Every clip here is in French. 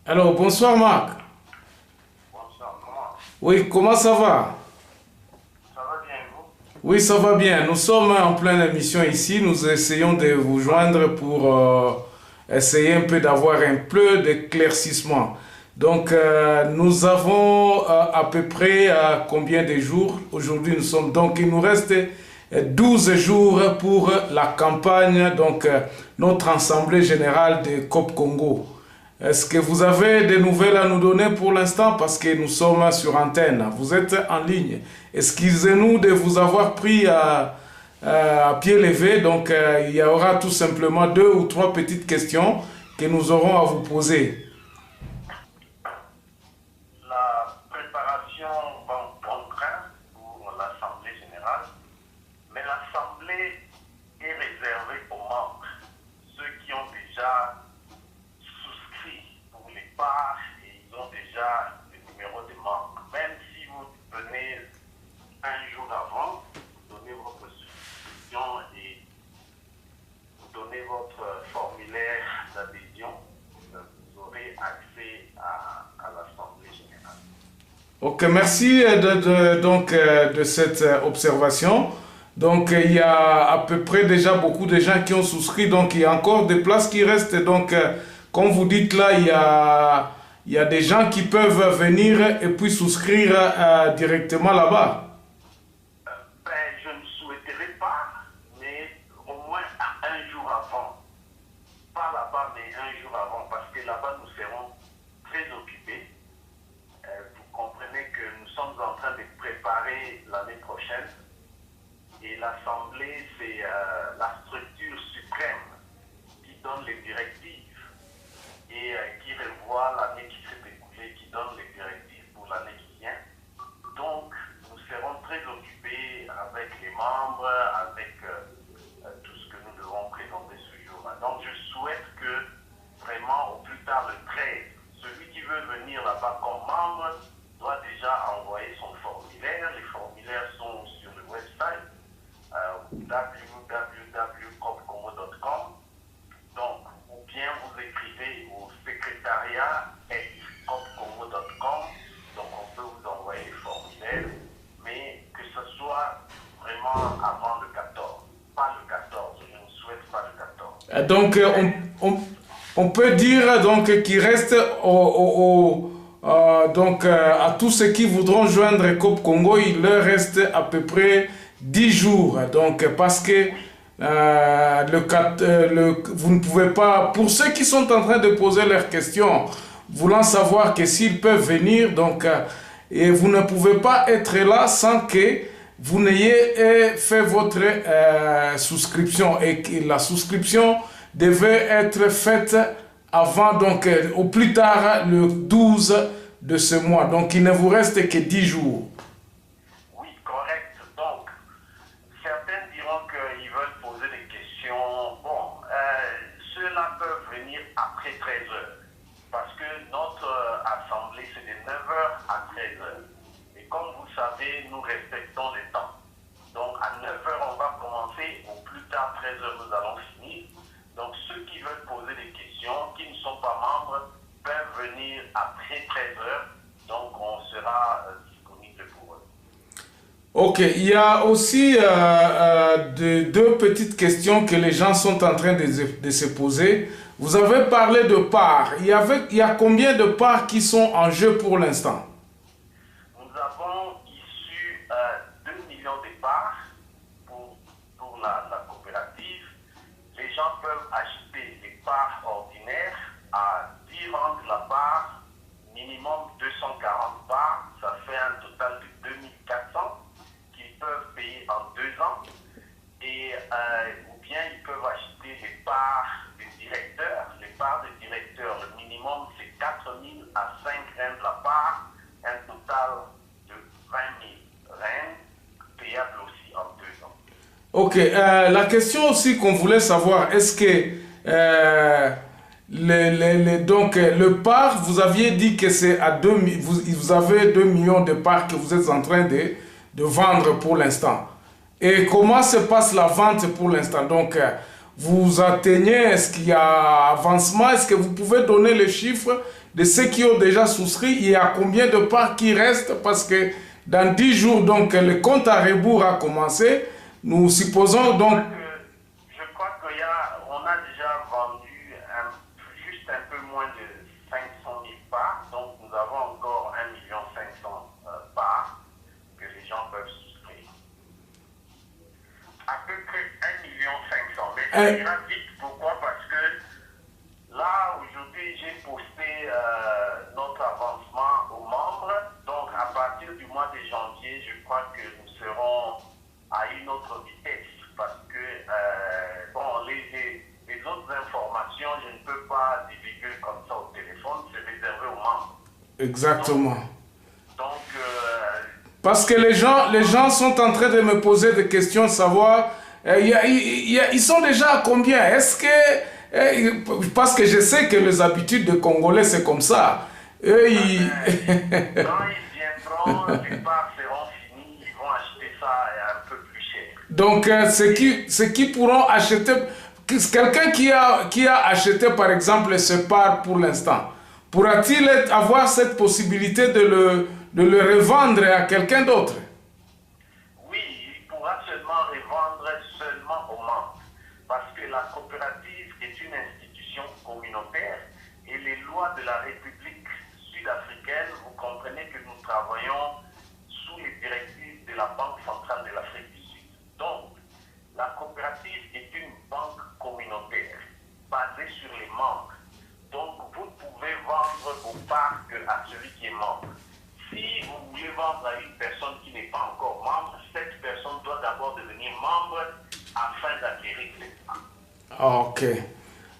Alors, bonsoir Marc. Bonsoir, comment? Oui, comment ça va? Ça va bien, vous? Oui, ça va bien. Nous sommes en pleine émission ici. Nous essayons de vous joindre pour essayer un peu d'avoir un peu d'éclaircissement. Donc, nous avons à peu près combien de jours? Aujourd'hui, nous sommes donc, il nous reste 12 jours pour la campagne, donc notre assemblée générale de COP Congo. Est-ce que vous avez des nouvelles à nous donner pour l'instant parce que nous sommes sur antenne? Vous êtes en ligne. Excusez-nous de vous avoir pris à pied levé. Donc, il y aura tout simplement deux ou trois petites questions que nous aurons à vous poser. La préparation va en bon train pour l'Assemblée générale, mais l'Assemblée est réservée aux membres, ceux qui ont déjà souscrit pour les parts et ils ont déjà le numéro de membres. Même si vous venez un jour avant, vous donnez votre souscription et vous donnez votre formulaire d'adhésion, vous aurez accès à l'Assemblée générale. Ok, merci de cette observation. Donc, il y a à peu près déjà beaucoup de gens qui ont souscrit. Donc, il y a encore des places qui restent. Donc, comme vous dites là, il y a des gens qui peuvent venir et puis souscrire directement là-bas. Je ne souhaiterais pas, mais au moins un jour avant. Pas là-bas, mais un jour avant, parce que là-bas, nous serons très occupés. Vous comprenez que nous sommes en train de préparer l'année prochaine. Et l'Assemblée, c'est la structure suprême qui donne les directives et qui revoit l'année qui s'est écoulée, qui donne les directives pour l'année qui vient. Donc, nous serons très occupés avec les membres, avec tout ce que nous devons présenter ce jour-là. Donc, je souhaite que vraiment, au plus tard le 13, celui qui veut venir là-bas comme membre doit déjà envoyer son formulaire. Les formulaires sont sur le website www.copcongo.com. Donc, ou bien vous écrivez au secrétariat copcongo.com. Donc, on peut vous envoyer les formulaires, mais que ce soit vraiment avant le 14. Pas le 14, je ne souhaite pas le 14. Donc, on peut dire donc qu'il reste à tous ceux qui voudront joindre COP Congo, il leur reste à peu près 10 jours. Donc, parce que vous ne pouvez pas, pour ceux qui sont en train de poser leurs questions, voulant savoir que s'ils peuvent venir, donc, et vous ne pouvez pas être là sans que vous n'ayez fait votre souscription et que la souscription devait être faite avant, donc au plus tard le 12 de ce mois. Donc il ne vous reste que 10 jours. Oui, correct. Donc, certains diront qu'ils veulent poser des questions. Bon, ceux-là peuvent venir après 13 heures. Parce que notre assemblée, c'est de 9 heures à 13 heures. Et comme vous savez, nous respectons les temps. Donc, à 9 heures, on va commencer. Au plus tard, 13 heures, nous allons finir. Donc, ceux qui veulent poser des questions, qui ne sont pas membres, peuvent venir après 13 heures. Donc, on sera disponible pour eux. Ok, il y a aussi deux petites questions que les gens sont en train de se poser. Vous avez parlé de parts. Il y a combien de parts qui sont en jeu pour l'instant? Nous avons issu 2 millions de parts pour la coopérative. Les gens peuvent acheter des parts ordinaires à 10 rand la part, minimum 240 parts. Ça fait un total de 2400 qu'ils peuvent payer en 2 ans. Et, ou bien ils peuvent acheter les parts des directeurs. Les parts des directeurs, le minimum c'est 4 000 à 5 rand la part, un total de 20 000 rand, payable aussi en 2 ans. Ok, la question aussi qu'on voulait savoir, est-ce que donc le parc, vous aviez dit que c'est à 2, vous avez 2 millions de parts que vous êtes en train de vendre pour l'instant. Et comment se passe la vente pour l'instant? Donc, vous atteignez? Est-ce qu'il y a avancement? Est-ce que vous pouvez donner les chiffres de ceux qui ont déjà souscrit? Il y a combien de parts qui restent? Parce que dans 10 jours, donc, le compte à rebours a commencé. Nous supposons donc... Je crois qu'on a déjà vendu juste un peu moins de 500 000 parts. Donc, nous avons encore 1,5 million parts que les gens peuvent souscrire. À peu près 1,5 million. Mais ça ira vite. Pourquoi? Parce que là, aujourd'hui, j'ai posté notre avancement aux membres. Donc, à partir du mois de janvier, je crois que nous serons à une autre vitesse. Parce que, les autres informations, je ne peux pas divulguer comme ça au téléphone. C'est réservé aux membres. Exactement. Donc, parce que les gens sont en train de me poser des questions, savoir, ils sont déjà à combien? Est-ce que, parce que je sais que les habitudes de Congolais, c'est comme ça. Eux, quand ils viendront, les parts seront finies, ils vont acheter ça un peu plus cher. Donc, ceux qui pourront acheter, quelqu'un qui a acheté, par exemple, ce part pour l'instant, pourra-t-il avoir cette possibilité de le revendre à quelqu'un d'autre? Oui, il pourra seulement revendre seulement aux membres. Parce que la coopérative est une institution communautaire et les lois de la République sud-africaine, vous comprenez que nous travaillons sous les directives de la Banque centrale de l'Afrique du Sud. Donc, la coopérative est une banque communautaire basée sur les membres. Donc, vous ne pouvez vendre vos parts à celui qui est membre. Si vous voulez vendre à une personne qui n'est pas encore membre, cette personne doit d'abord devenir membre afin d'acquérir cette part. Ok.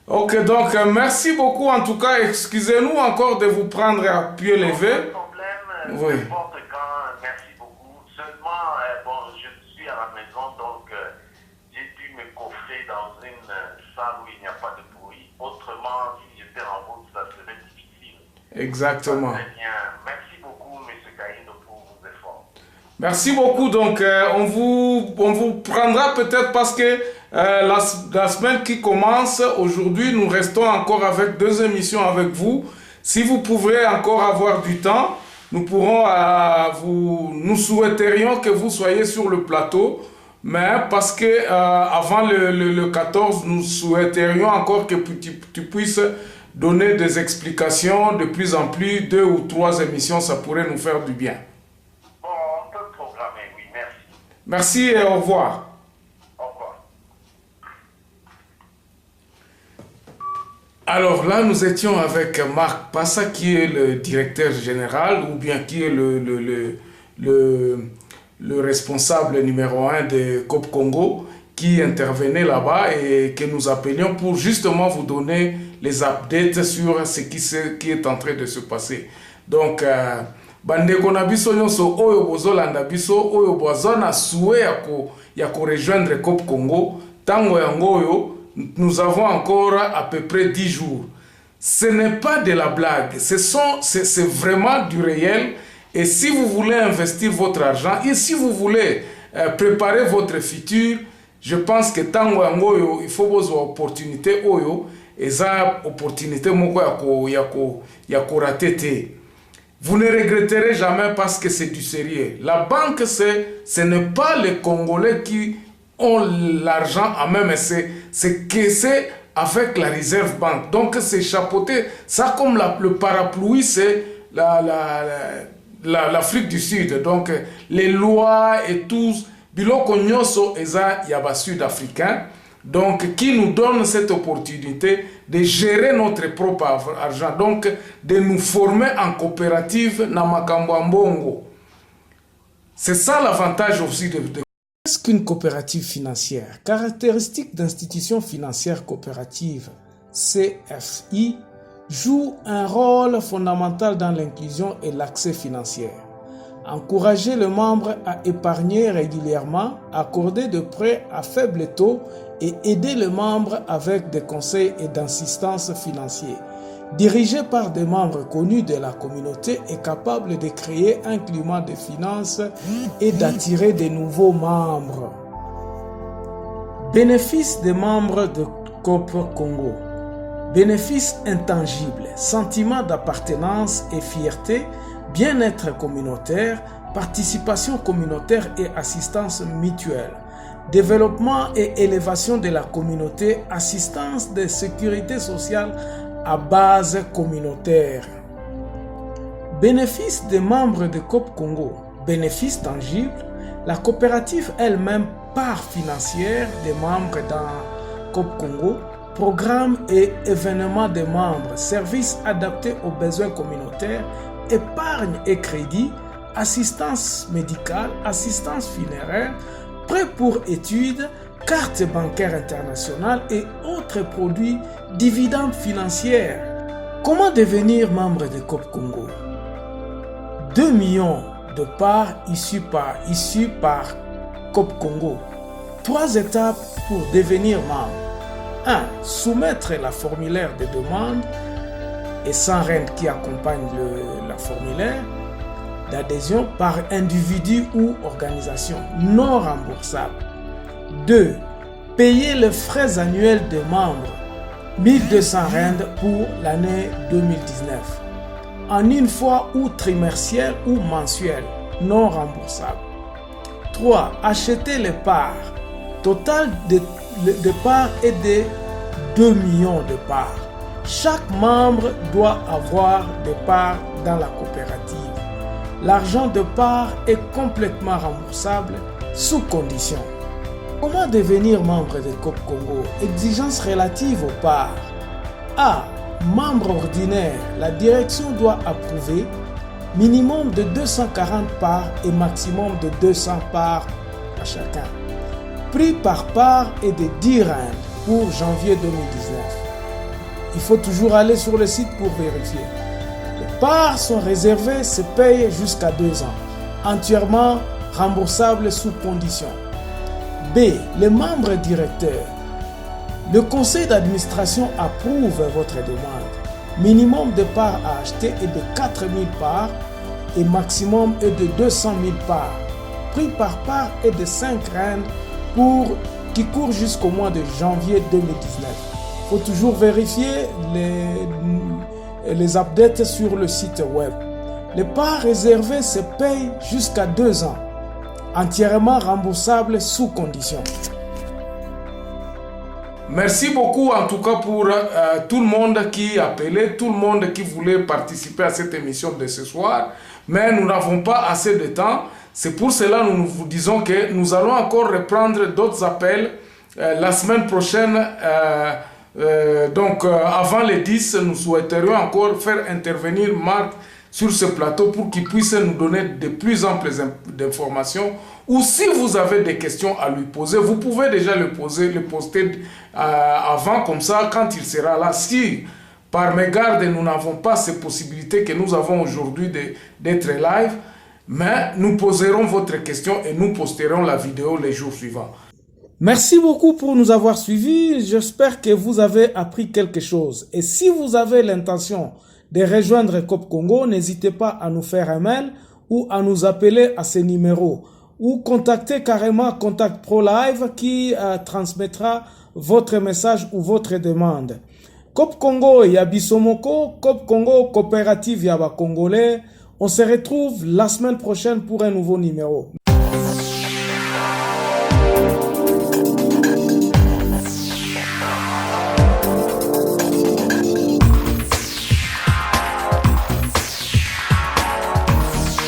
Ok, donc merci beaucoup. En tout cas, excusez-nous encore de vous prendre à pied levé. Pas de problème, oui. N'importe quand, merci beaucoup. Seulement, je suis à la maison, donc j'ai dû me coffrer dans une salle où il n'y a pas de bruit. Autrement, si j'étais en route, ça serait difficile. Exactement. Très bien. Merci beaucoup, M. Kaïndo, pour vos efforts. Merci beaucoup. Donc, on vous prendra peut-être parce que la semaine qui commence, aujourd'hui, nous restons encore avec 2 émissions avec vous. Si vous pouvez encore avoir du temps, nous pourrons, nous souhaiterions que vous soyez sur le plateau. Mais parce que avant le 14, nous souhaiterions encore que tu puisses donner des explications de plus en plus. 2 ou 3 émissions, ça pourrait nous faire du bien. Bon, on peut programmer, oui, merci. Merci et au revoir. Au revoir. Alors là, nous étions avec Marc Passa, qui est le directeur général, ou bien qui est le responsable numéro 1 de COP Congo, qui intervenait là-bas et que nous appelions pour justement vous donner les updates sur ce qui est en train de se passer. Donc, bandeko na biso nyonso oyo bozolanda biso oyo bozana souhait ya ko rejoindre COP Congo, tango yango oyo, nous avons encore à peu près 10 jours. Ce n'est pas de la blague, c'est vraiment du réel. Et si vous voulez investir votre argent et si vous voulez préparer votre futur, je pense que tango yango oyo, il faut vos opportunités oyo, eza opportunité moko ya ko rater te. Vous ne regretterez jamais parce que c'est du sérieux. La banque, ce n'est pas les Congolais qui ont l'argent en main, mais c'est que c'est avec la Réserve Banque. Donc c'est chapeauté. Ça comme le parapluie, c'est l'Afrique du Sud. Donc les lois et tout, biloko nyonso eza yaba sud-africain. Donc, qui nous donne cette opportunité de gérer notre propre argent. Donc, de nous former en coopérative na makambo mbongo. C'est ça l'avantage aussi de... Qu'est-ce qu'une coopérative financière? Caractéristique d'institutions financières coopératives, CFI, joue un rôle fondamental dans l'inclusion et l'accès financier. Encourager le membre à épargner régulièrement, accorder des prêts à faible taux et aider le membre avec des conseils et d'assistance financière. Dirigé par des membres connus de la communauté et capable de créer un climat de finances et d'attirer de nouveaux membres. Bénéfices des membres de COP Congo. Bénéfices intangibles, sentiment d'appartenance et fierté, bien-être communautaire, participation communautaire et assistance mutuelle. Développement et élévation de la communauté, assistance de sécurité sociale à base communautaire. Bénéfices des membres de COP Congo. Bénéfices tangibles, la coopérative elle-même part financière des membres dans COP Congo, programmes et événements des membres, services adaptés aux besoins communautaires, épargne et crédit, assistance médicale, assistance funéraire, prêts pour études, carte bancaire internationale et autres produits, dividendes financiers. Comment devenir membre de COP Congo? 2 millions de parts issues par COP Congo. 3 étapes pour devenir membre. 1. Soumettre la formulaire de demande et 100 rentes qui accompagnent la formulaire d'adhésion par individu ou organisation non remboursable. 2. Payer les frais annuels des membres, 1200 rentes pour l'année 2019, en une fois ou trimestriel ou mensuel, non remboursable. 3. Acheter les parts. Total de parts est de 2 millions de parts. Chaque membre doit avoir des parts dans la coopérative. L'argent de part est complètement remboursable sous condition. Comment devenir membre de COP Congo? Exigences relatives aux parts. A. Membre ordinaire. La direction doit approuver minimum de 240 parts et maximum de 200 parts à chacun. Prix par part est de 10 rand pour janvier 2019. Il faut toujours aller sur le site pour vérifier. Les parts sont réservées, se payent jusqu'à 2 ans, entièrement remboursables sous condition. B. Les membres directeurs. Le conseil d'administration approuve votre demande. Minimum de parts à acheter est de 4000 parts et maximum est de 200 000 parts. Prix par part est de 5 rand qui court jusqu'au mois de janvier 2019. Il faut toujours vérifier les updates sur le site web. Les parts réservées se payent jusqu'à 2 ans, entièrement remboursables sous condition. Merci beaucoup en tout cas pour tout le monde qui appelait, tout le monde qui voulait participer à cette émission de ce soir. Mais nous n'avons pas assez de temps. C'est pour cela que nous vous disons que nous allons encore reprendre d'autres appels la semaine prochaine. Donc avant les 10, nous souhaiterions encore faire intervenir Marc sur ce plateau pour qu'il puisse nous donner de plus amples d'informations. Ou si vous avez des questions à lui poser, vous pouvez déjà le poster avant, comme ça, quand il sera là. Si par mégarde, nous n'avons pas ces possibilités que nous avons aujourd'hui d'être live, mais nous poserons votre question et nous posterons la vidéo les jours suivants. Merci beaucoup pour nous avoir suivis. J'espère que vous avez appris quelque chose. Et si vous avez l'intention de rejoindre COP Congo, n'hésitez pas à nous faire un mail ou à nous appeler à ce numéro ou contacter carrément Contact Pro Live qui transmettra votre message ou votre demande. COP Congo ya Bisomoko, COP Congo coopérative Yaba Congolais. On se retrouve la semaine prochaine pour un nouveau numéro.